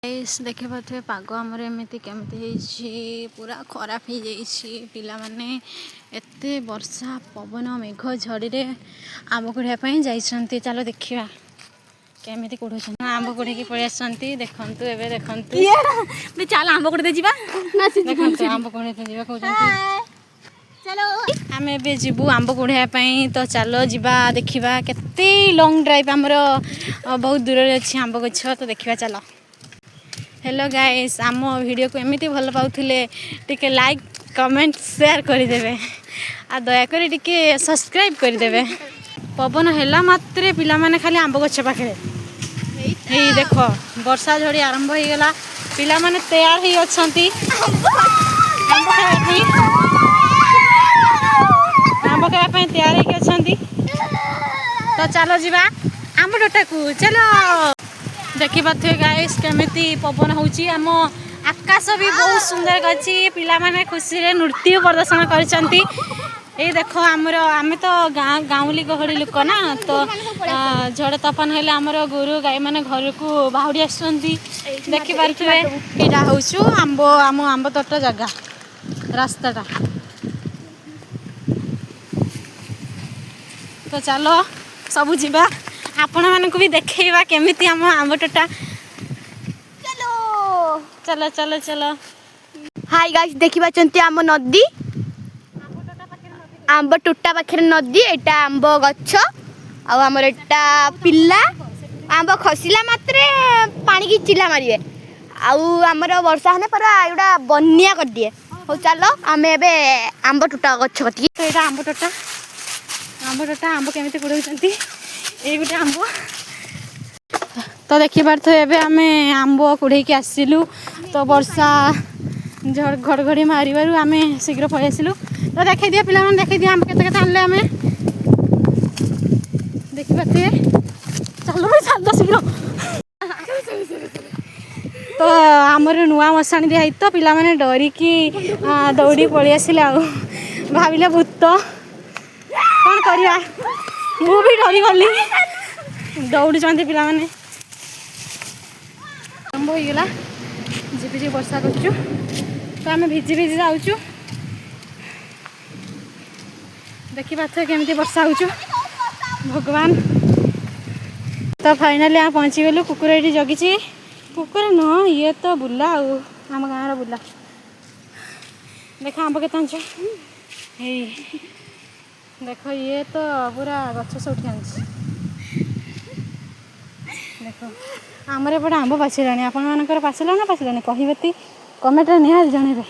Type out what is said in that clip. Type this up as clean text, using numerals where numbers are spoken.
देखि पारे पाग आमर एमती केमती पूरा खराब हो जाइए पिला माने एते वर्षा पवन मेघ झड़ी आंब कुड़ाई जाइए। चलो देखा केमी कुड़ आंब कुड़ी पड़े आसती देखु देखु चल आंब कुड़े जा देखो आंब कुड़े कहते चलो आम ए जीवु आंब कुड़ाई तो चलो जीवा देखा केते लंग ड्राइव आमर बहुत दूर अच्छी आंब गछ तो देखा चलो। हेलो गाइस आम वीडियो को एमती भल पाउथिले टिके लाइक कमेंट शेयर करदेवे आ दयाक टिके सब्सक्राइब करदेवे। पवन हैला मात्रे पिला माने खाली आंब गछ पाखे हे देख वर्षा झड़ी आरंभ हो गला पिला माने तैयार ही अछंती आंब खाया पे तैयार ही अछंती तो चलो जीवा आंब टोटा को चलो। देखि पाथे गाइस केमिति पवन होची आम आकाश भी बहुत सुंदर अच्छी पिला माने खुशी रे नृत्य प्रदर्शन करछंती। ए देखो आमर आमे तो गाँवली गहड़ी लोक ना तो झड़ तपन हेले आमर गोरु गाई माने घर को बाहुड़ी आसुंती देखि पारथुवे एटा होछु आंब आंब तोटा जगह रास्ताटा तो चलो सबु जीवा आपण मानक भी देखैबा केमिति हम आंब टोटा चलो चलो चलो चलो। हाय गाइस देखिबा चंती आम नदी आंब टोटा पाखे नदी एटा आंब गछ आमर एटा पिला आंब खसिला मात्रे पानी की चिला मारे आमर वर्षा होने पर एटा बन्या कर दिए। हो चलो आम एबे आंब टोटा गछ कति तो एटा आंब टोटा आंब केमिति कुड़ौचंती ये गोटे आंब तो देखी पारे एबे आमे आंब कुड़े के आसिलु तो वर्षा घड़घड़ी मारू आम शीघ्र पलि आसिलु तो देखे दिए पिला माने देखे दिए आंब केते आनले आमे देखी पारे चलो चल शीघ्र तो आमर नुआ मशाणी दिया तो पिला माने डरिकी दौड़ी पलि आसिले आ भाविले भूत कौन करवा मु भी डरी गली दौड़ी पिला माने आरंभ होगा झिपझिपि वर्षा करूँ तो आम भिजी भिजी जाऊँ देखी पारे केमती वर्षा हो भगवान तो फाइनाली आम पहुँची गलु कुकुर ये जगी कुकुर नुह ये तो बुला आम गाँव बुला देख आंब के देख ये तो पूरा गछ से उठी आनी देख आमर एपटे आंब पाचिलानी आपण मानकर पाचिला ना पाचिलानी कहबे कमेंट निहाल जनइबे।